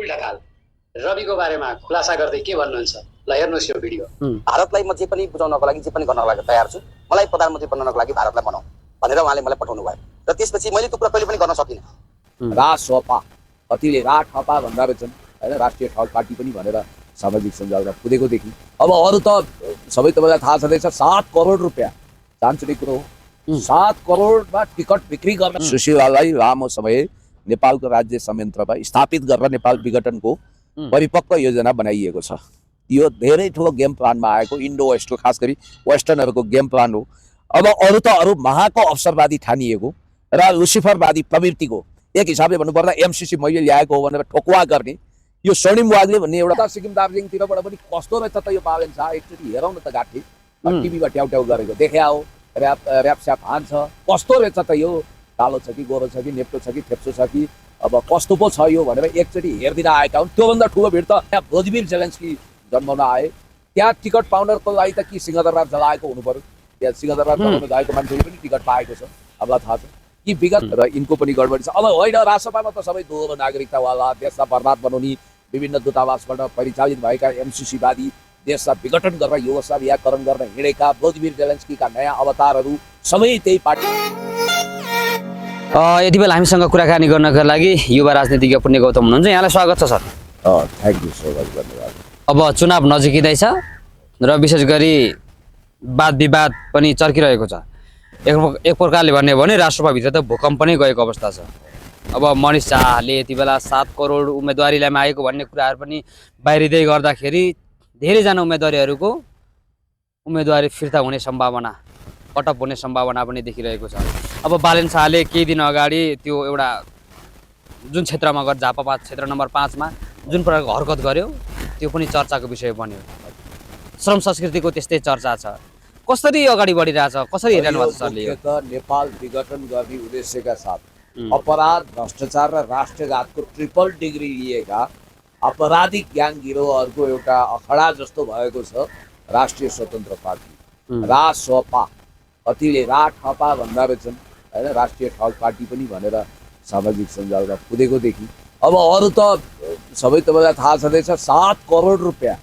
उल्टाखाल रविको बारेमा खुलासा गर्दै के भन्नुहुन्छ ल हेर्नुहोस् यो भिडियो। भारतलाई म जे पनि बुझाउनको लागि जे पनि गर्नको लागि तयार छु, मलाई प्रधानमन्त्री बनाउनको लागि भारतलाई बनाऊ भनेर उहाँले मलाई पठाउनु भयो र त्यसपछि मैले त्यो कुरा कहिले पनि गर्न सकिनँ। रासपा कतिले राठपा भन्दा रहेछन् हैन, राष्ट्रिय ठग पार्टी पनि भनेर सामाजिक सञ्जालमा कुदेकोदेखि अब अरू त सबै तपाईँलाई थाहा छँदैछ 7 करोड रुपियाँ चान्चुने कुरो हो। 7 करोडमा टिकट बिक्री गर्न सुशीलालाई लामो समय नेपालको राज्य संयन्त्रमा स्थापित गरेर नेपाल विघटनको परिपक्व योजना बनाइएको छ। यो धेरै ठुलो गेम प्लानमा आएको इन्डो वेस्टको खास गरी वेस्टर्नहरूको गेम प्लान हो। अब अरू त अरू महाको अवसरवादी ठानिएको र लुसिफरवादी प्रवृत्तिको एक हिसाबले भन्नुपर्दा एमसीसी मैले ल्याएको हो भनेर ठोकुवा गर्ने यो स्वर्णिम वाग्ले भन्ने एउटा सिक्किम दार्जिलिङतिरबाट पनि कस्तो रहेछ त यो बालेन शाह, एकचोटि हेरौँ न त गाठी टिभीमा ट्याउ गरेको देखा हो, ऱ्यापस्याप हान्छ कस्तो रहेछ त यो, कालो छ कि गोरो छ कि नेप्टो छ कि थेप्सो छ कि अब कस्तो पो छ यो भनेर एकचोटि हेरिदिन आएका हुन्। त्योभन्दा ठुलो भिड त त्यहाँ भोजबिर जेलेन्स्की जन्माउन आए, त्यहाँ टिकट पाउन्डरको लागि त कि सिंहदरबार जलाएको हुनु पर्यो, त्यहाँ सिंहदरबार जलाउन गएको मान्छेले पनि टिकट पाएको छ, हामीलाई थाहा छ कि विगत र यिनको पनि गडबडी छ। अब होइन राजसभामा त सबै दोहोरो नागरिकतावाला देशलाई बर्बाद बनाउने विभिन्न दूतावासबाट परिचालित भएका एमसीसीवादी देशलाई विघटन गरेर युगोस्लाभियाकरण गर्न हिँडेका भोजबिर जेलेन्स्कीका नयाँ अवतारहरू सबै त्यही पार्टी। यति बेला हामीसँग कुराकानी गर्नका लागि युवा राजनीतिज्ञ पुण्य गौतम हुनुहुन्छ, यहाँलाई स्वागत छ sir. Thank you so much, धन्यवाद। अब चुनाव नजिकिँदैछ र विशेष गरी वाद विवाद पनि चर्किरहेको छ। एक प्रकारले भन्ने भने राष्ट्रसभाभित्र त भूकम्प नै गएको अवस्था छ। अब मनिष शाहले यति बेला 7 करोड उम्मेदवारीलाई मागेको भन्ने कुराहरू पनि बाहिरिँदै गर्दाखेरि धेरैजना उम्मेदवारीहरूको उम्मेदवारी फिर्ता हुने सम्भावना, कटअप हुने सम्भावना पनि देखिरहेको छ। अब बालेन शाहले केही दिन अगाडि त्यो एउटा जुन क्षेत्रमा गएर झापा क्षेत्र नम्बर 5 मा जुन प्रकारको हरकत गर्यो त्यो पनि चर्चाको विषय बन्यो। श्रम संस्कृतिको त्यस्तै चर्चा छ, कसरी अगाडि बढिरहेछ, कसरी हेरिरहनु भएको छ सरले? नेपाल विघटन गर्ने उद्देश्यका साथ अपराध, भ्रष्टाचार र राष्ट्रघातको ट्रिपल डिग्री लिएका आपराधिक ग्याङ गिरोहहरूको एउटा अखडा जस्तो भएको छ राष्ट्रिय स्वतन्त्र पार्टी रासपा, कतिले राठपा भन्दा रहेछन् हैन, राष्ट्रिय ठग पार्टी पनि भनेर सामाजिक सञ्जालमा कुदेकोदेखि अब अरू त सबै तपाईँलाई थाहा छँदैछ 7 करोड रुपियाँ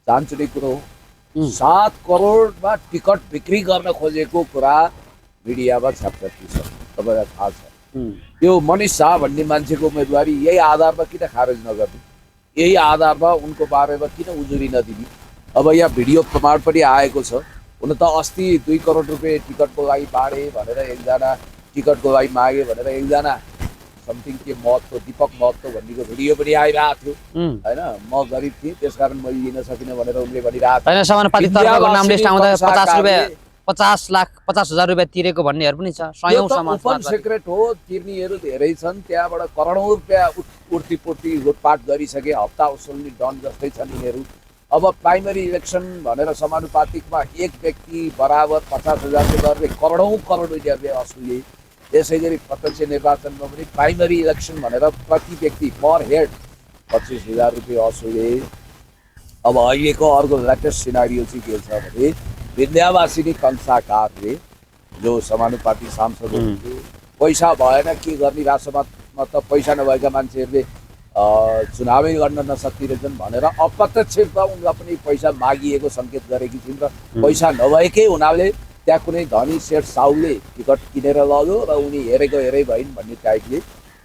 चान्चुने कुरो हो। 7 करोडमा टिकट बिक्री गर्न खोजेको कुरा मिडियामा छ्यापछ्याप्ती छ, तपाईँलाई थाहा छ। यो मनिष शाह भन्ने मान्छेको उम्मेदवारी यही आधारमा किन खारेज नगर्ने, यही आधारमा उनको बारेमा किन उजुरी नदिने? अब यहाँ भिडियो प्रमाण पनि आएको छ। हुन त अस्ति 2 करोड रुपियाँ टिकटको लागि बाँडे भनेर एकजना, टिकटको लागि मागे भनेर एकजना समथिङ के महत्त्व दीपक महत्त्व भन्नेको भिडियो पनि आइरहेको थियो हैन। म गरिब थिएँ त्यसकारण मैले लिन सकिनँ भनेर उनले भनिरहेको हैन। समानुपातिक तर्फको नाम लिस्ट आउँदा 50,50,000 रुपियाँ तिरेको भन्नेहरू पनि छ। सयौं ओपन सिक्रेट हो, तिर्नीहरू धेरै छन्, त्यहाँबाट करोडौं रुपियाँ उर्तीपुर्ती लुटपाट गरिसके, हप्ता उसुल्ने डन जस्तै छन् यिनीहरू। अब प्राइमरी इलेक्सन भनेर समानुपातिकमा एक व्यक्ति बराबर 50,000 गर्ने करोडौं करोड रुपियाँ असुले। त्यसै गरी प्रत्यक्ष निर्वाचनमा पनि प्राइमरी इलेक्सन भनेर प्रति व्यक्ति पर हेड 25,000 रुपियाँ असुले। अब अहिलेको अर्को लेटेस्ट सिनारियो चाहिँ के छ भने विद्यावासिनी कंसाकारले जो समानुपातिक सांसद हुनुहुन्थ्यो, पैसा भएन के गर्ने, राष्ट्रसभामा त पैसा नभएका मान्छेहरूले चुनावै गर्न नसक्ने रहेछन् भनेर अप्रत्यक्ष रूपमा उनलाई पनि पैसा मागिएको सङ्केत गरेकी छिन् र पैसा नभएकै हुनाले त्यहाँ कुनै धनी सेठ साउले टिकट किनेर लग्यो र उनी हेरै भइन् भन्ने टाइपले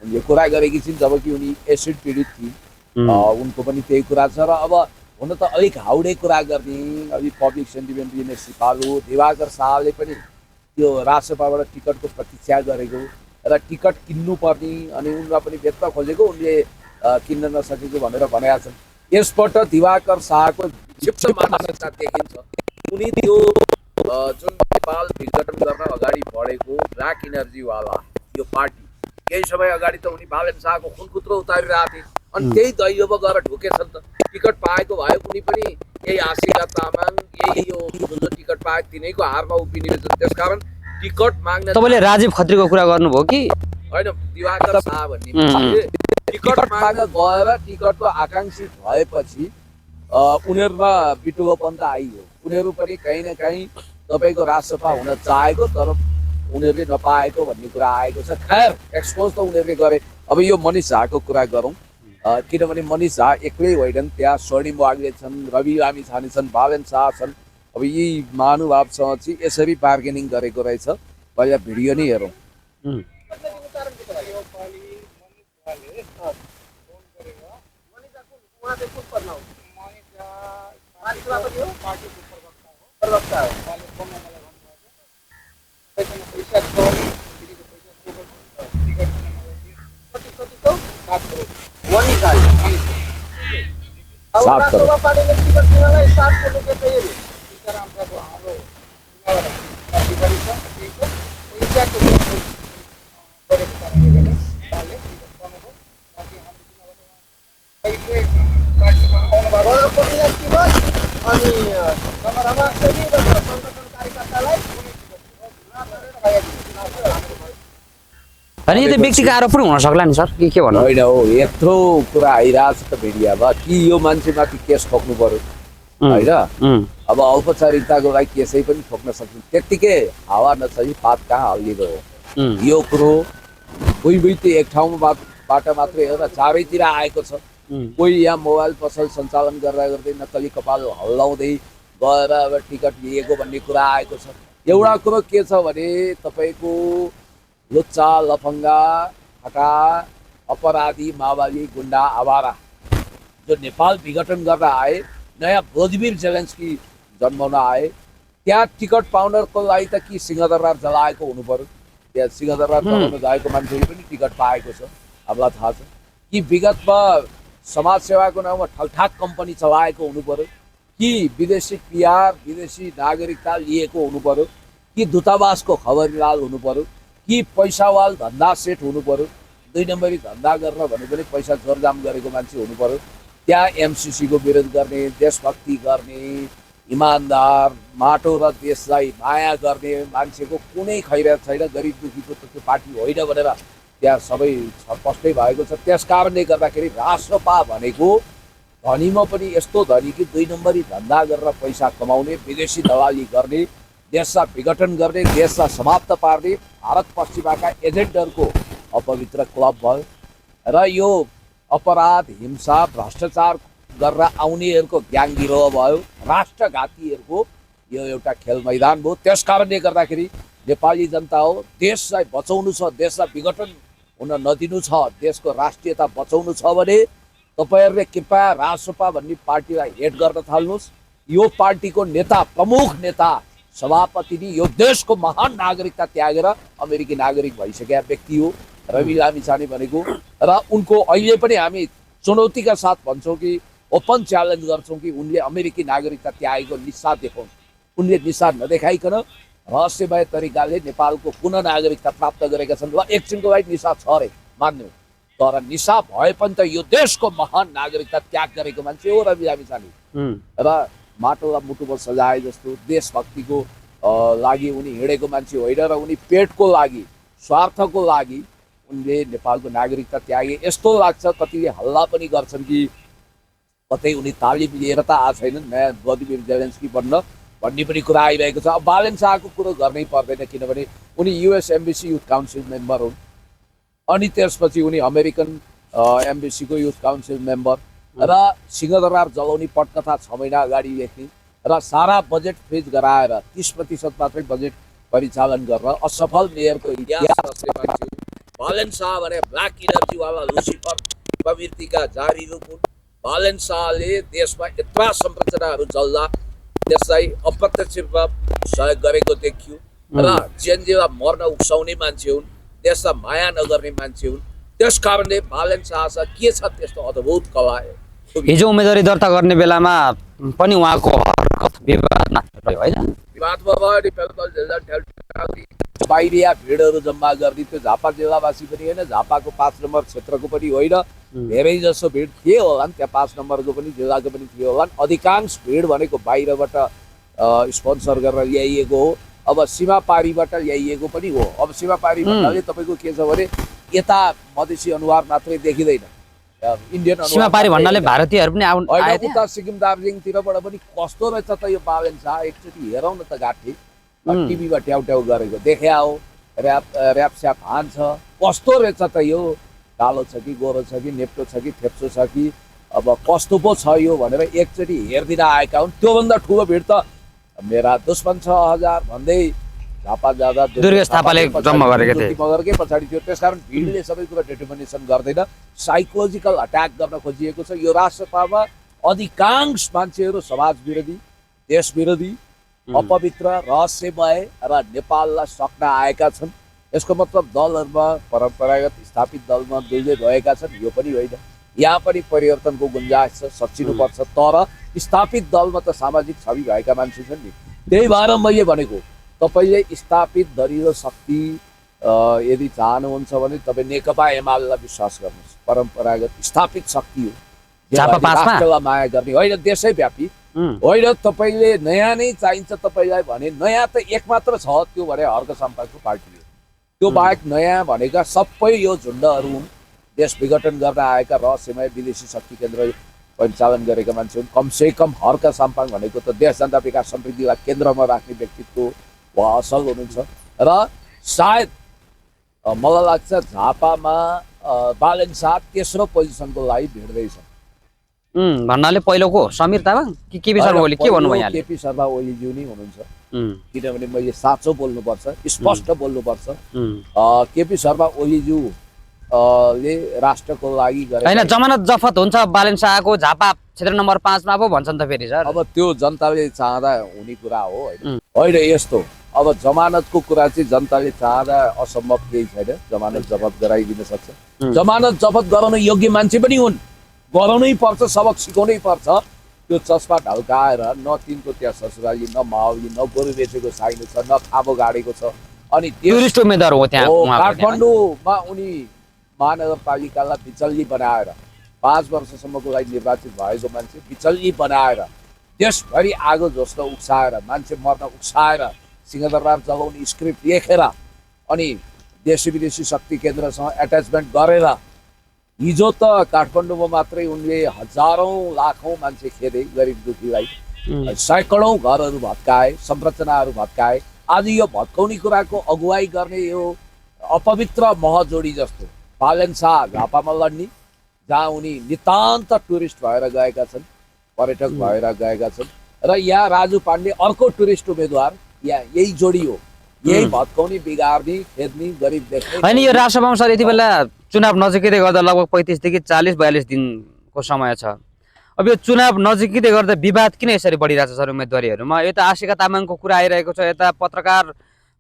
उनले कुरा गरेकी छिन्, जबकि उनी एसिड पीडित थिइन्। उनको पनि त्यही कुरा छ। र अब हुन त अलिक हाउडे कुरा गर्ने, अलिक पब्लिक सेन्टिमेन्ट लिने सिपालु दिवाकर शाहले पनि त्यो राजसभाबाट टिकटको प्रतीक्षा गरेको र टिकट किन्नुपर्ने अनि उनलाई पनि व्यक्त खोजेको, उनले किन्न नसकेको भनेर भनेका छन्। यसबाट दिवाकर शाहको क्षिप्त मानसिकता देखिन्छ। उनी त्यो जुन नेपाल विघटन गर्न अगाडि बढेको ब्ल्याक इनर्जीवाला यो पार्टी, केही समय अगाडि त उनी बालेन शाहको खुनखुत्रो उतारिरहेको थिए अनि त्यही दैलोमा गएर ढुकेछन् त। टिकट पाएको भए उनी पनि यही आशिका तामाङ, यही यो जुन टिकट पाएको तिनैको हारमा उभिने रहेछन्। त्यसकारण टिकट माग्न तपाईँले राजीव खत्रीको कुरा गर्नुभयो कि होइन? दिवाकर शाह भन्ने मान्छेले टिकट माग्न गएर टिकटको आकाङ्क्षी भएपछि उनीहरूमा बिटुवापन त आइयो। उनीहरू पनि कहीँ न कहीँ तपाईँको राजसभा हुन चाहेको तर उनीहरूले नपाएको भन्ने कुरा आएको छ। खैर एक्सपोज त उनीहरूले गरे। अब यो मनिष शाहको कुरा गरौँ। किनभने मनिष झा एक्लै होइनन्, त्यहाँ स्वर्णिम वाग्ले छन्, रवि लामी छाने छन्, बालेन शाह छन्। अब यी महानुभावसँग चाहिँ यसरी बार्गेनिङ गरेको रहेछ। पहिला भिडियो नै हेरौँ। सात करोड। अनि यो त व्यक्तिको आरोप पनि हुन सक्ला नि सर, के भन्नु? होइन हो, यत्रो कुरा आइरहेछ त मिडियामा कि यो मान्छेमाथि केस ठोक्नु पर्यो होइन। अब औपचारिकताको लागि केसै पनि ठोक्न सक्छ, त्यत्तिकै हावा नछै पात कहाँ हल्लिएको हो। यो कुरो कोही त एक ठाउँबाट मात्रै हो र चारैतिर आएको छ। कोही यहाँ मोबाइल पसल सञ्चालन गर्दै नक्कली कपाल हल्लाउँदै गएर अब टिकट लिएको भन्ने कुरा आएको छ। एउटा कुरो के छ भने तपाईँको लुच्चा लफङ्गा हटा अपराधी माओवादी गुन्डा आवारा जो नेपाल विघटन गर्न आए, नयाँ भोजवीर जेलेन्स्की जन्माउन आए, त्यहाँ टिकट पाउनको लागि त कि सिंहदरबार जलाएको हुनु पर्यो। त्यहाँ सिंहदरबार जलाउन जाएको मान्छेले पनि टिकट पाएको छ, हामीलाई थाहा छ। कि विगतमा समाजसेवाको नाममा ठगठाक कम्पनी चलाएको हुनु पर्यो, कि विदेशी पिआर विदेशी नागरिकता लिएको हुनु पर्यो, कि दूतावासको खबरलाल हुनु पर्यो, कि पैसावाल धन्दा सेट हुनु पर्यो। 2 नम्बरी धन्दा गर्न भने पनि पैसा जोरजाम गरेको मान्छे हुनु पर्यो। त्यहाँ एमसिसीको विरोध गर्ने, देशभक्ति गर्ने, इमान्दार माटो र देशलाई माया गर्ने मान्छेको कुनै खैरियत छैन। गरिब दुखीको त त्यो पार्टी होइन भनेर त्यहाँ सबै स्पष्टै भएको छ। त्यस कारणले गर्दाखेरि राष्ट्रपा भनेको धनीमा पनि यस्तो धनी कि 2 नम्बरी धन्दा गरेर पैसा कमाउने, विदेशी दलाली गर्ने, देशलाई विघटन गर्ने, देशलाई समाप्त पार्ने भारत पश्चिमाका एजेन्टहरूको अपवित्र क्लब भयो। र यो अपराध हिंसा भ्रष्टाचार गरेर आउनेहरूको ग्याङ गिरोह भयो, राष्ट्रघातीहरूको यो एउटा खेल मैदान भयो। त्यस कारणले गर्दाखेरि नेपाली जनता हो, देशलाई बचाउनु छ, देशलाई विघटन हुन नदिनु छ, देशको राष्ट्रियता बचाउनु छ भने तपाईँहरूले कृपया राष्ट्रपा भन्ने पार्टीलाई हेट गर्न थाल्नुहोस्। यो पार्टीको नेता, प्रमुख नेता, सभापति नि यो देशको महान नागरिकता त्यागेर अमेरिकी नागरिक भइसकेका व्यक्ति हो रवि लामिछाने भनेको। र उनको अहिले पनि हामी चुनौतीका साथ भन्छौँ कि ओपन च्यालेन्ज गर्छौँ कि उनले अमेरिकी नागरिकता त्यागेको निसार देखाउन्। उनले निसार नदेखाइकन रहस्यमय तरिकाले नेपालको पुनः नागरिकता प्राप्त गरेका छन्। र एकछिनको लागि निसा छ अरे मान्नु, तर निसा भए पनि त यो देशको महान नागरिकता त्याग गरेको मान्छे हो रवि लामिछाने। र माटोलाई मुटुमा सजाए जस्तो देशभक्तिको लागि उनी हिँडेको मान्छे होइन। र उनी पेटको लागि, स्वार्थको लागि उनले नेपालको नागरिकता त्यागे। यस्तो लाग्छ कतिले हल्ला पनि गर्छन् कि कतै उनी तालिम लिएर त आएको छैनन् नयाँ भोजवीर जेलेन्स्की बन्न भन्ने पनि कुरा आइरहेको छ। अब बालेन शाहको कुरो गर्नै पर्दैन, किनभने उनी US embassy youth council member हुन्, अनि त्यसपछि उनी अमेरिकन एम्बेसीको युथ काउन्सिल मेम्बर, र सिंहदरबार जलाउने पटकथा 6 महिना अगाडि लेख्ने र सारा बजेट फ्रिज गराएर 30% मात्रै बजेट परिचालन गरेर असफल मेयरको इतिहास बालेन शाह भने ब्ल्याक इनर्जीवाला लुसिफर प्रवृत्तिका जारी रूप हुन्। बालेन शाहले देशमा यत्रा संरचनाहरू जल्दा त्यसलाई अप्रत्यक्ष रूपमा सहयोग गरेको देखियो र जेनजीलाई मर्न उक्साउने मान्छे हुन्, देशलाई माया नगर्ने मान्छे हुन्। त्यस कारणले बालेन शाहसँग के छ त्यस्तो अद्भुत कला। हिजो उम्मेदवारी दर्ता गर्ने बेलामा पनि उहाँको हरकत विवादमा रह्यो होइन? विवादमा बाहिरिया भिडहरू जम्मा गर्ने, त्यो झापा जिल्लावासी पनि होइन, झापाको 5 नम्बर क्षेत्रको पनि होइन, धेरै जसो भिड थिए होला नि, त्यहाँ 5 नम्बरको पनि जिल्लाको पनि थियो होला। अधिकांश भिड भनेको बाहिरबाट स्पोन्सर गरेर ल्याइएको हो। अब सीमापारीबाट ल्याइएको पनि हो। अब सीमापारी भन्नाले तपाईँको के छ भने यता मधेसी अनुहार मात्रै देखिँदैन, इन्डियन सीमापारी भन्नाले भारतीयहरू पनि आए उता सिक्किम दार्जिलिङतिरबाट पनि कस्तो रहेछ त यो बालेन शाह, एकचोटि हेरौँ न त गाठी टिभीमा ट्याउ ट्याउ गरेको देखा हो, ऱ्याप स्याप हान्छ, कस्तो रहेछ त यो। कालो छ कि गोरो छ कि नेप्टो छ कि थेप्सो छ कि अब कस्तो पो छ यो भनेर एकचोटि हेरिदिन आएका हुन्। त्योभन्दा ठुलो भिड त मेरा दुश्मन 6000 भन्दै झापा जाँदा दुर्गेश थापाले जम्मा गरेका थिए। मगरकै पछाडि थियो। त्यसकारण भिडले सबै कुरा डिटर्मिनेसन गर्दैन, साइकोलोजिकल अट्याक गर्न खोजिएको छ। यो राष्ट्रसभामा अधिकांश मान्छेहरू समाज विरोधी, देश विरोधी, अपवित्र, रहस्यमय र नेपाललाई सक्न आएका छन्। यसको मतलब दलहरूमा परम्परागत स्थापित दलमा दुईले रहेका छन्, यो पनि होइन। यहाँ पनि परिवर्तनको गुन्जाइस छ, सचिनुपर्छ। तर स्थापित दलमा त सामाजिक छवि भएका मान्छे छन् नि। त्यही भएर मैले भनेको तपाईँले स्थापित दरिलो शक्ति यदि चाहनुहुन्छ भने तपाईँ नेकपा एमालेलाई विश्वास गर्नुहोस्। परम्परागत स्थापित शक्ति हो, राष्ट्रलाई माया गर्ने होइन, देशैव्यापी होइन। तपाईँले नयाँ नै चाहिन्छ तपाईँलाई भने नयाँ त एक मात्र छ, त्यो भने हर्क सम्पर्कको पार्टी हो। त्यो बाहेक नयाँ भनेका सबै यो झुन्डहरू हुन्, देश विघटन गर्न आएका रहस्यमय विदेशी शक्ति केन्द्र परिचालन गरेका मान्छे हुन्। कमसे कम हर्क साम्पाङ भनेको त देश जनता विकास समृद्धिलाई केन्द्रमा राख्ने व्यक्तित्व वा असल हुनुहुन्छ। र सायद मलाई लाग्छ झापामा बालन शाह तेस्रो पोजिसनको लागि भिड्दैछ। भन्नाले पहिलोको समीर तामाङ कि केपी शर्मा ओली के भन्नुभयो यहाँले? केपी शर्मा ओलीज्यू नै हुनुहुन्छ, किनभने मैले साँचो बोल्नुपर्छ, स्पष्ट बोल्नुपर्छ। केपी शर्मा ओलीज्यू ले राष्ट्रको लागि गरे हैन। जमानत जफत हुन्छ बालन शाहको झापा क्षेत्र नम्बर 5 मा पो भन्छन् त फेरि सर। अब त्यो जनताले चाहँदा हुने कुरा हो होइन। होइन यस्तो, अब जमानतको कुरा चाहिँ जनताले चाहँदा असम्भव केही छैन। जमानत जफत गराइदिन सक्छ। जमानत जफत गराउन योग्य मान्छे पनि हुन्, गराउनै पर्छ, सबक सिकाउनै पर्छ। त्यो चस्मा ढल्काएर न तिनको त्यहाँ ससुराली, न मावली, न गोरु बेचेको साइनो छ, न खाबो गाडेको छ। अनि टुरिस्ट उम्मेदवार हो त्यहाँ काठमाडौँमा उनी महानगरपालिकालाई बिचल्ली बनाएर 5 वर्षसम्मको लागि निर्वाचित भएको मान्छे बिचल्ली बनाएर देशभरि आगो झोस्न उक्साएर, मान्छे मर्न उक्साएर, सिंहदरबार जलाउने स्क्रिप्ट लेखेर अनि देशी विदेशी शक्ति केन्द्रसँग एट्याचमेन्ट गरेर हिजो त काठमाडौँमा मात्रै उनले हजारौँ लाखौँ मान्छे खेदे, गरिब दुखीलाई सैकडौँ घरहरू भत्काए, संरचनाहरू भत्काए। आज यो भत्काउने कुराको अगुवाई गर्ने यो अपवित्र महजोडी जस्तो बालन शाह झापामा लड्ने, जहाँ उनी नितान्त टुरिस्ट भएर गएका छन्, पर्यटक भएर गएका छन्। र यहाँ राजु पाण्डे अर्को टुरिस्ट उम्मेदवार, यहाँ यही जोडी हो, यही भत्काउने, बिगार्ने, खेद्ने, गरिब देख्ने। हैन यो राष्ट्रसभामा सर यति बेला चुनाव नजिकै गर्दा लगभग 35 देखि 40-42 दिनको समय छ। अब यो चुनाव नजिकै गर्दा विवाद किन यसरी बढिरहेछ सर उम्मेदवारीहरूमा? यता आशिका तामाङको कुरा आइरहेको छ, यता पत्रकार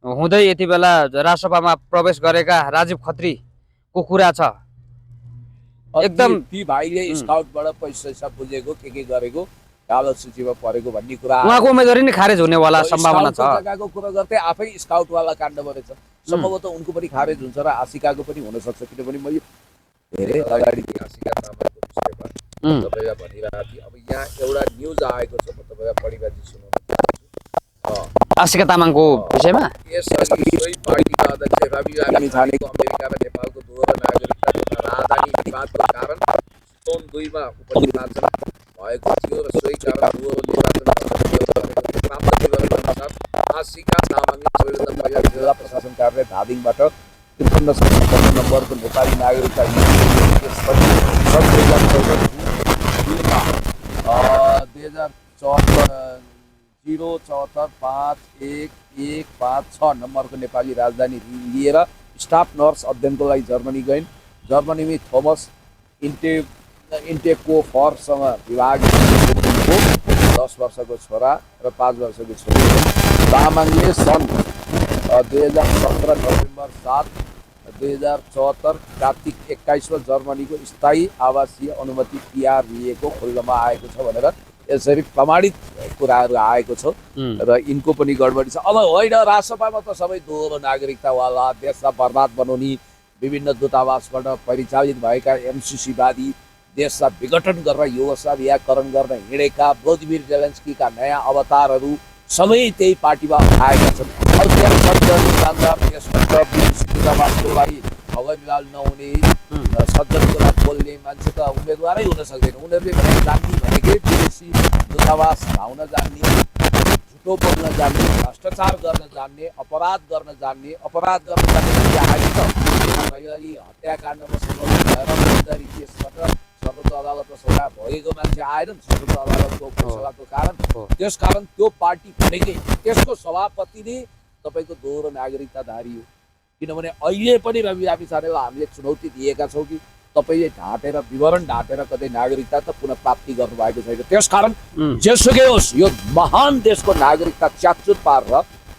हुँदै यति बेला राष्ट्रसभामा प्रवेश गरेका राजीव खत्रीको कुरा छ। एकदम ती भाइले स्काउटबाट पैसा बुझेको के गरेको, कालो सूचीमा परेको भन्ने कुरा, उहाँको उम्मेदवारी नै खारेज हुनेवाला सम्भावना छ। जग्गाको कुरा गर्दै आफै स्काउटवाला काण्ड बनेछ। सम्भवतः उनको पनि खारेज हुन्छ र आशिकाको पनि हुन सक्छ, किनभने मैले धेरै अगाडिदेखि आशिका तामाङको विषयमा तपाईँलाई भनिरहेको थिएँ। अब यहाँ एउटा न्युज आएको छ, म तपाईँलाई परिवारजी सुनाउन चाहन्छु। आशिका तामाङको विषयमा यसअघि सोही पार्टीका अध्यक्ष रवि लामिछानेको अमेरिका र नेपालको दोहोरो नागरिकता तथा राजधानी विवादको कारण चितवन 2 मा उपनिर्वाचन भएको थियो र सोही कारण दोहोरो निर्वाचन प्राप्त विवरणअनुसार आशिका तामाङले सबैभन्दा पहिला जिल्ला प्रशासन कार्यालय धादिङबाट 53 नम्बरको नेपाली नागरिकता नम्बरको नेपाली राजधानी लिएर स्टाफ नर्स अध्ययनको लागि जर्मनी गइन्। जर्मनीमै थोमस इन्टेकोफरसँग विवाह 10 वर्षको छोरा र 5 वर्षको छोरी। तामाङले सन् 2017 नोभेम्बर 7, 2074 कार्तिक 21 मा जर्मनीको स्थायी आवासीय अनुमति PR लिएको खुल्नमा आएको छ भनेर यसरी प्रमाणित कुराहरू आएको छ र यिनको पनि गडबडी छ। अब होइन, राष्ट्रसभामा त सबै दोहोरो नागरिकतावाला, देशलाई बर्बाद बनाउने, विभिन्न दूतावासबाट परिचालित भएका MCC-वादी, देशलाई विघटन गरेर युगोस्लाभियाकरण गर्न हिँडेका भ्लादिमिर जेलेन्स्कीका नयाँ अवतारहरू सबै त्यही पार्टीमा आएका छन्। अब त्यहाँ सज्जन दुकानदार, त्यसबाट विदेशी दूतावासको लागि खबरलाल नहुने, सज्जनको लागि बोल्ने मान्छे त उम्मेदवारै हुन सक्दैन। उनीहरूले भने जान्ने भनेकै विदेशी दूतावास धाउन जान्ने, नराम्रो बोल्न जान्ने, भ्रष्टाचार गर्न जान्ने, अपराध गर्न जान्ने मान्छे आयो त। अहिले हत्याकाण्डमा संलग्न भएर फौजदारी केसबाट सर्वोच्च अदालतमा सजाय भएको मान्छे आएन नि सर्वोच्च अदालतको फैसलाको कारण। त्यसकारण त्यो पार्टी भनेकै त्यसको सभापति नै तपाईँको दोहोरो नागरिकताधारी हो। किनभने अहिले पनि रवि लामिछानेलाई हामीले चुनौती दिएका छौँ कि तपाईँले ढाँटेर विवरण ढाँटेर कतै नागरिकता त पुनः प्राप्ति गर्नुभएको छैन। त्यसकारण जेसुकै होस् यो महान देशको नागरिकता च्याचुत पारेर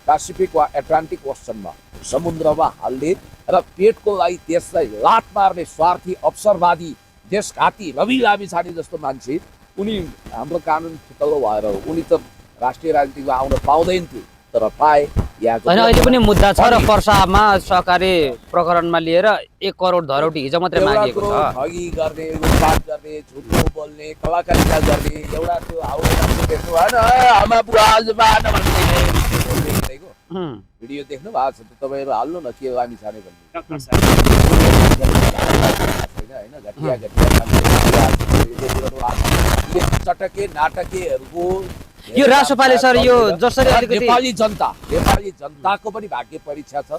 पेसिफिक वा एटलान्टिक ओसनमा समुद्रमा हाल्ने र पेटको लागि देशलाई लात मार्ने स्वार्थी अवसरवादी देशघाती रवि लामिछाने जस्तो मान्छे उनी हाम्रो कानुन फुतलो भएर हो। उनी त राष्ट्रिय राजनीतिमा आउन पाउँदैन थियो तर पाए। होइन अहिले पनि मुद्दा छ र पर्सामा सहकारी प्रकरणमा लिएर 1 करोड धरोटी हिजो मात्रै मागिएको छ। ठगी गर्ने, लुटपाट गर्ने, झुटो बोल्ने, कलाकारिता गर्ने एउटा त्यो हाउडे देख्नु भएन आमा बुवा आजमा भन्दैको भिडियो देख्नु भएको छ त तपाईँहरू हाल्नु न के लामिछाने भन्ने होइन घटिया चटके नाटकेहरूको यो राष्ट्रपाले सर यो जसरी अलिकति नेपाली जनताको पनि भाग्य परीक्षा छ।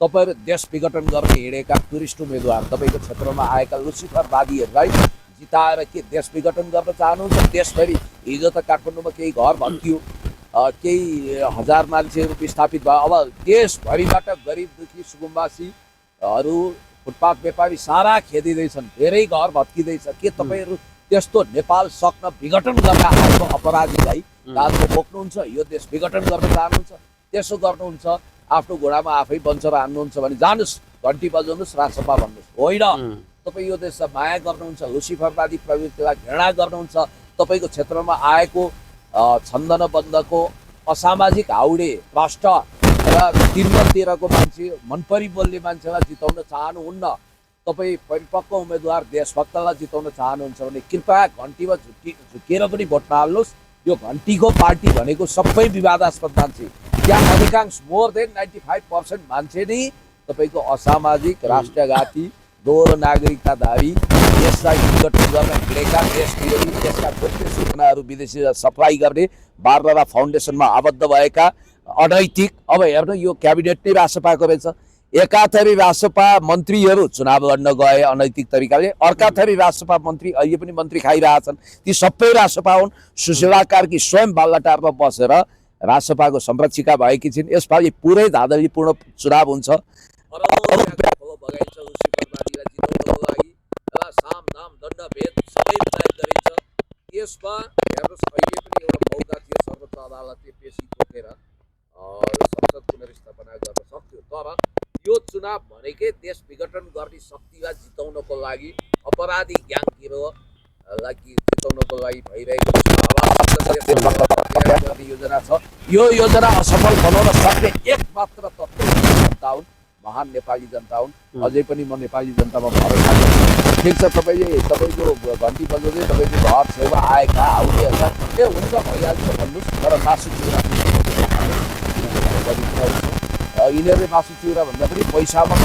तपाईँहरू देश विघटन गर्न हिँडेका टुरिस्ट उम्मेदवार तपाईँको क्षेत्रमा आएका लुसिफरवादीहरूलाई जिताएर के देश विघटन गर्न चाहनुहुन्छ? देशभरि हिजो त काठमाडौँमा केही घर भत्कियो, केही हजार मान्छेहरू विस्थापित भयो। अब देशभरिबाट गरिब दुखी सुकुम्बासीहरू फुटपाथ व्यापारी सारा खेदिँदैछन्, धेरै घर भत्किँदैछ। के तपाईँहरू त्यस्तो नेपाल सक्न विघटन गर्न आएको अपराधीलाई कालको बोक्नुहुन्छ? यो देश विघटन गर्न चाहनुहुन्छ? त्यसो गर्नुहुन्छ आफ्नो घोडामा आफै बन्चर हान्नुहुन्छ भने जानुहोस्, घन्टी बजाउनुहोस्, राजसभा भन्नुहोस्। होइन, तपाईँ यो देशलाई माया गर्नुहुन्छ, लुसिफरवादी प्रवृत्तिलाई घृणा गर्नुहुन्छ। तपाईँको क्षेत्रमा आएको छन्दनबन्धको असामाजिक हाउडे भ्रष्ट र तिर्मतेरको मान्छे मनपरी बोल्ने मान्छेलाई जिताउन चाहनुहुन्न। तपाईँ परिपक्व उम्मेदवार देशभक्तलाई जिताउन चाहनुहुन्छ भने कृपया घन्टीमा झुकेर पनि भोट नहाल्नुहोस्। यो घन्टीको पार्टी भनेको सबै विवादास्पद मान्छे, त्यहाँ अधिकांश मोर देन 95% मान्छे नै तपाईँको असामाजिक राष्ट्रघाती दोहोरो नागरिकताधारी देशलाई विघटन गर्न हिँडेका देश विरोधी देशका गोप्य सूचनाहरू विदेशी सप्लाई गर्ने बारबरा फाउन्डेसनमा आबद्ध भएका अनैतिक। अब हेर्नु यो क्याबिनेट नै राष्ट्रपाको रहेछ। एकाथरी राष्ट्रपा मन्त्रीहरू चुनाव लड्न गए अनैतिक तरिकाले, अर्काथरी राष्ट्रपा मन्त्री अहिले पनि मन्त्री खाइरहेछन्। ती सबै राष्ट्रपा हुन्। सुशीला कार्की स्वयं बालटारमा बसेर राष्ट्रपाको संरक्षिका भएकी छिन्। यसपालि पुरै धाँधलीपूर्ण चुनाव हुन्छ। यसमा हेर्नुहोस् अहिले पनि एउटा मौका थियो, सर्वोच्च अदालतले पेशी तोकेर संसद पुनर्स्थापना गर्न सक्थ्यो। तर यो चुनाव भनेकै देश विघटन गर्ने शक्तिलाई जिताउनको लागि, अपराधी ग्याङ गिरोहलाई जिताउनको लागि भइरहेको योजना छ। यो योजना असफल बनाउन सक्ने एकमात्र तत्त्व जनता हुन्, महान नेपाली जनता हुन्। अझै पनि म नेपाली जनतामा भरोसा गर्छु। ठिक छ, तपाईँको घन्टी बजाउँदै तपाईँको घर छेउमा आएका आउनेहरूलाई ए हुन्छ भइहाल्छ भन्नुहोस्, तर मासु चिउरा यिनीहरूले मासु चिउरा भन्दा पनि पैसामा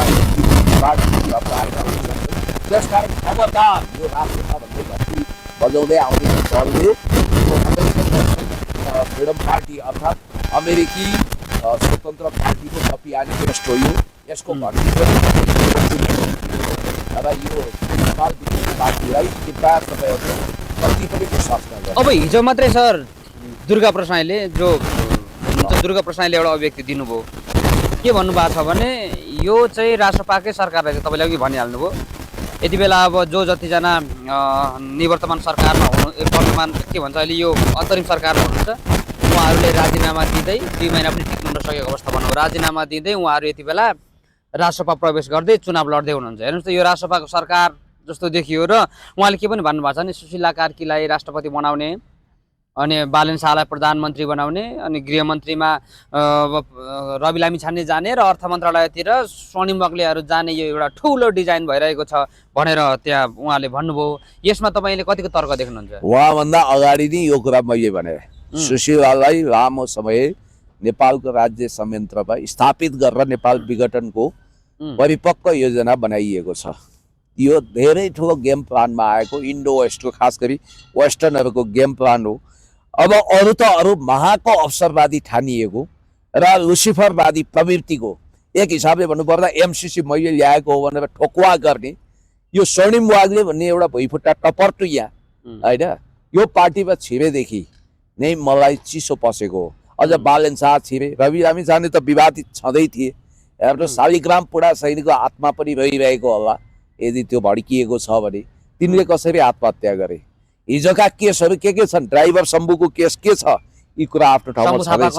त्यसकारण खबरदार यो राष्ट्रमा भन्दै घन्टी बजाउँदै आउने दलले फ्रिडम पार्टी अर्थात् अमेरिकी स्वतन्त्र पार्टीको कपी आने हो यो। यसको घन्टी र यो नेपाल पार्टीलाई कृपया तपाईँहरू कति पनि विश्वास गर्नु। अब हिजो मात्रै सर दुर्गा प्रसाईले जो दुर्गा प्रसाईले एउटा अभिव्यक्ति दिनुभयो, के भन्नुभएको छ भने यो चाहिँ राष्ट्रपाकै सरकार रहेछ। तपाईँले अघि भनिहाल्नुभयो। यति बेला अब जो जतिजना निवर्तमान सरकारमा हुनु, वर्तमान के भन्छ अहिले यो अन्तरिम सरकारमा हुनुहुन्छ, उहाँहरूले राजीनामा दिँदै 2 महिना पनि टिक्नु नसकेको अवस्था भनौँ, राजीनामा दिँदै उहाँहरू यति बेला राष्ट्रसभा प्रवेश गर्दै चुनाव लड्दै हुनुहुन्छ। हेर्नुहोस् त यो राष्ट्रसभाको सरकार जस्तो देखियो र उहाँले के पनि भन्नुभएको छ भने सुशीला कार्कीलाई राष्ट्रपति बनाउने, अनि बालन शाहलाई प्रधानमन्त्री बनाउने, अनि गृहमन्त्रीमा रवि लामिछाने जाने र अर्थ मन्त्रालयतिर स्वर्णिम बग्लेहरू जाने यो एउटा ठुलो डिजाइन भइरहेको छ भनेर त्यहाँ उहाँले भन्नुभयो। यसमा तपाईँले कतिको तर्क देख्नुहुन्छ? उहाँभन्दा अगाडि नै यो कुरा मैले भने सुशीलालाई लामो समय नेपालको राज्य संयन्त्रमा स्थापित गरेर नेपाल विघटनको परिपक्व योजना बनाइएको छ। यो धेरै ठुलो गेम प्लानमा आएको इन्डो वेस्टको, खास गरी वेस्टर्नहरूको गेम प्लान हो। अब अरू त अरू महाको अवसरवादी ठानिएको र लुसिफरवादी प्रवृत्तिको एक हिसाबले भन्नुपर्दा एमसिसी मैले ल्याएको हो भनेर ठोकुवा गर्ने यो स्वर्णिम वाग्ले भन्ने एउटा भुइँफुट्टा टपर्टुया होइन यो पार्टीमा छिरेदेखि नै मलाई चिसो पसेको हो। अझ बालेन शाह छिरे, रवि लामिछाने त विवादित छँदै थिए। हाम्रो शालिग्राम पुडा सैनिकको आत्मा पनि रहिरहेको होला यदि त्यो भड्किएको छ भने। तिनले कसरी आत्महत्या गरे, हिजोका केसहरू के छन्, ड्राइभर शम्भुको केस के छ, यी कुरा आफ्नो ठाउँमा छँदैछ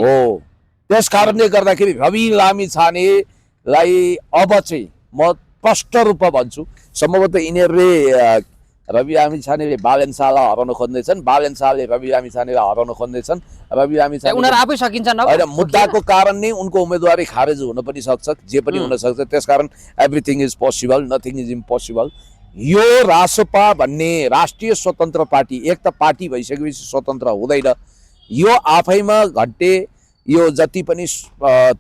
हो। त्यस कारणले गर्दाखेरि रवि लामिछानेलाई अब चाहिँ म स्पष्ट रूपमा भन्छु, सम्भवतः यिनीहरूले रवि लामिछानेले बालेन शाहलाई हराउन खोज्दैछन्, बालेन शाहले रवि लामिछानेलाई हराउन खोज्दैछन्। रवि लामिछाने उनीहरू आफै सकिन्छन् होइन, मुद्दाको कारण नै उनको उम्मेदवारी खारेज हुन पनि सक्छ, जे पनि हुन सक्छ। त्यसकारण everything is possible, nothing is impossible. यो रासपा भन्ने राष्ट्रिय स्वतन्त्र पार्टी एक त पार्टी भइसकेपछि स्वतन्त्र हुँदैन। यो आफैमा घन्टे यो जति पनि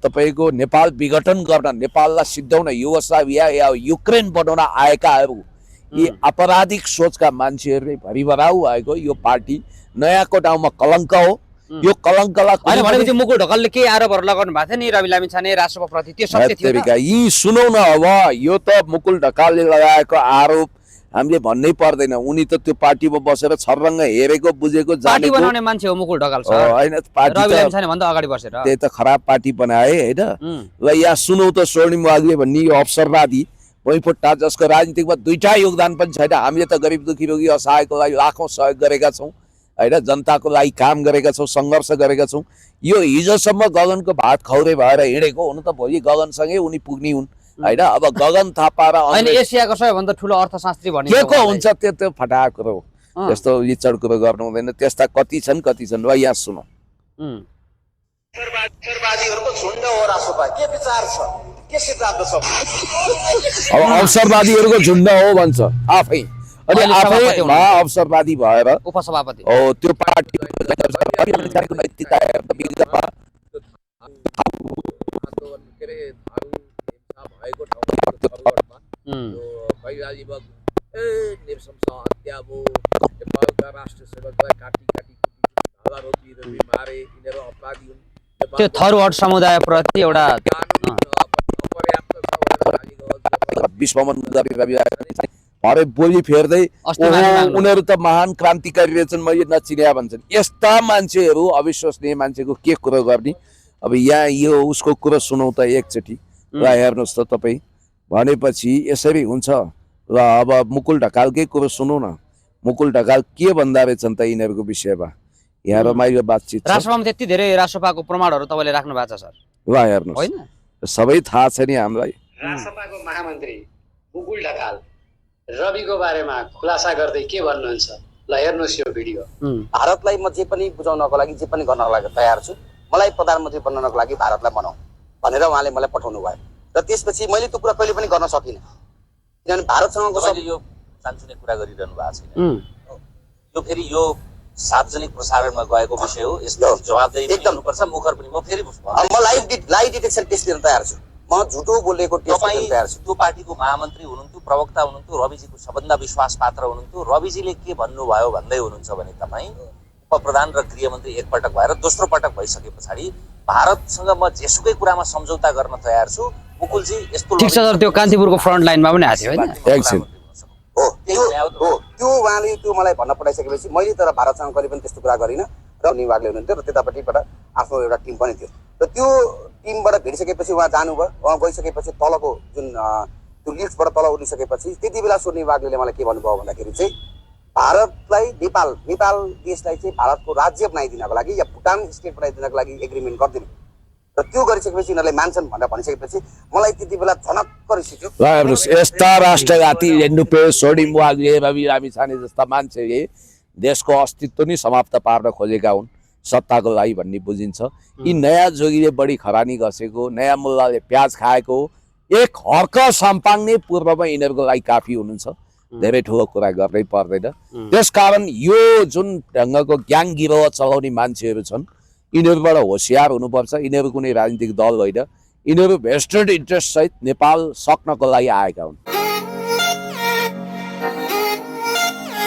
तपाईको नेपाल विघटन गर्न, नेपाललाई सिद्धाउन, युगोस्लाभिया या युक्रेन बनाउन आएकाहरू यी अपराधिक सोचका मान्छेहरूले भरिभराउ भएको यो पार्टी नयाँको ठाउँमा कलङ्क हो। यो कलङ्कलाई भनेपछि मुकुल ढकालले के आरोपहरू लगाउनु भएको थियो नि रवि लामिछाने राष्ट्रप्रति, त्यो सत्य थियो त? यी सुनौ न। अब यो त मुकुल ढकालले लगाएको आरोप हामीले भन्नै पर्दैन। उनी त त्यो पार्टीमा बसेर छर्रङ्ग हेरेको बुझेको पार्टी बनाउने मान्छे हो मुकुल ढकाल सर, होइन रवि लामिछाने भन्दा अगाडि बसेर त्यही त खराब पार्टी बनाए होइन। ल यहाँ सुनौ त, स्वर्णिम वाग्ले भन्ने यो अवसरवादी भुइँफुट्टा जसको राजनीतिकमा दुईटा योगदान पनि छैन। हामीले त गरिब दुखी रोगी असहायको लागि लाखौँ सहयोग गरेका छौँ होइन, जनताको लागि काम गरेका छौँ, सङ्घर्ष गरेका छौँ। यो हिजोसम्म गगनको भात खौरे भएर हिँडेको हुनु त भोलि गगनसँगै उनी पुग्ने हुन् होइन। अब गगन थापा र एसियाको सबैभन्दा ठुलो अर्थशास्त्री भन्ने के को हुन्छ त्यो फटा कुरो हो, त्यस्तो लिचड कुरो गर्नु हुँदैन। त्यस्ता कति छन् ल यहाँ सुनौ। अवसरवादीहरूको झुन्ड हो रासपा, के विचार छ, के सिद्धान्त छ? अब अवसरवादीहरूको झुन्ड हो भन्छ आफै, अनि आफै अवसरवादी भएर उपसभापति हो। त्यो पार्टी त्यो थरवर्ड समुदाय प्रति एउटा विश्वमन भरे बोली फेर्दै उनीहरू त महान क्रान्तिकारी रहेछन्, मैले नचिन्या भन्छन्। यस्ता मान्छेहरू अविश्वसनीय मान्छेको के कुरो गर्ने। अब यहाँ यो उसको कुरो सुनौ त एकचोटि ल हेर्नुहोस् त तपाईँ। भनेपछि यसरी हुन्छ। ल अब मुकुल ढकालकै कुरो सुनौ न। मुकुल ढकाल के भन्दा रहेछन् त यिनीहरूको विषयमा, यहाँ रमाइलो बातचित छ। राष्ट्रपतिमा त्यति धेरै राष्ट्रपाको प्रमाणहरू तपाईँले राख्नु भएको छ सर? ल हेर्नुहोस्, सबै थाहा छ नि हामीलाई। राष्ट्रपाको महामन्त्री मुकुल ढकाल रविको बारेमा खुलासा गर्दै के भन्नुहुन्छ, ल हेर्नुहोस् यो भिडियो। भारतलाई म जे पनि बुझाउनको लागि, जे पनि गर्नको लागि तयार छु, मलाई प्रधानमन्त्री बनाउनको लागि भारतलाई बनाऊ भनेर उहाँले मलाई पठाउनु भयो। र त्यसपछि मैले त्यो कुरा कहिले पनि गर्न सकिनँ, किनभने भारतसँगको सब यो सानसुने कुरा गरिरहनु भएको छैन। यो फेरि यो सार्वजनिक प्रसारणमा गएको विषय हो, यसको जवाबदेही एकदम हुनुपर्छ। मुखर पनि म फेरि म लाइभ डिटेक्सन टेस्ट लिन तयार छु, म झुटो बोलेको टेस्ट लिन तयार छु। त्यो पार्टीको महामन्त्री हुनुहुन्थ्यो, प्रवक्ता हुनुहुन्थ्यो, रविजीको सबभन्दा विश्वास पात्र हुनुहुन्थ्यो। रविजीले के भन्नुभयो भन्दै हुनुहुन्छ भने तपाईँ उप प्रधान र गृहमन्त्री एकपटक भएर दोस्रो पटक भइसके पछाडि भारतसँग म जेसुकै कुरामा सम्झौता गर्न तयार छु। मुकुलजी यस्तो ठिक छ सर, त्यो कान्तिपुरको फ्रन्ट लाइनमा पनि आएको थियो होइन? त्यो उहाँले त्यो मलाई भन्न पठाइसकेपछि मैले तर भारतसँग कहिले पनि त्यस्तो कुरा गरिनँ र निवागले हुनुहुन्थ्यो र त्यतापट्टिबाट आफ्नो एउटा टिम पनि थियो। र त्यो टिमबाट भेटिसकेपछि उहाँ जानुभयो। उहाँ गइसकेपछि तलको जुन त्यो लिस्टबाट तल उठिसकेपछि त्यति बेला सोनी वाग्ले मलाई के भन्नुभयो भन्दाखेरि चाहिँ भारतलाई नेपाल देशलाई चाहिँ भारतको राज्य बनाइदिनको लागि या भुटान स्टेट बनाइदिनको लागि एग्रिमेन्ट गरिदिनु, र त्यो गरिसकेपछि यिनीहरूले मान्छन् भनेर भनिसकेपछि मलाई त्यति बेला झनक्क रिस उठ्यो। ल हेर्नुहोस्, यस्ता राष्ट्रघाती रेन्डुपे स्वर्णिम वाग्ले रवि लामिछाने जस्ता मान्छेले देशको अस्तित्व नै समाप्त पार्न खोजेका हुन् सत्ताको लागि भन्ने बुझिन्छ। यी नयाँ जोगीले बढी खरानी घसेको, नयाँ मुल्लाले प्याज खाएको एक हर्क सम्पाङ्ने पूर्वमा यिनीहरूको लागि काफी हुनुहुन्छ। धेरै ठुलो कुरा गर्नै पर्दैन। त्यसकारण यो जुन ढङ्गको ग्याङ गिरोह चलाउने मान्छेहरू छन् यिनीहरूबाट होसियार हुनुपर्छ। यिनीहरू कुनै राजनीतिक दल होइन, यिनीहरू भेस्टेड इन्ट्रेस्ट सहित नेपाल सक्नको लागि आएका हुन्।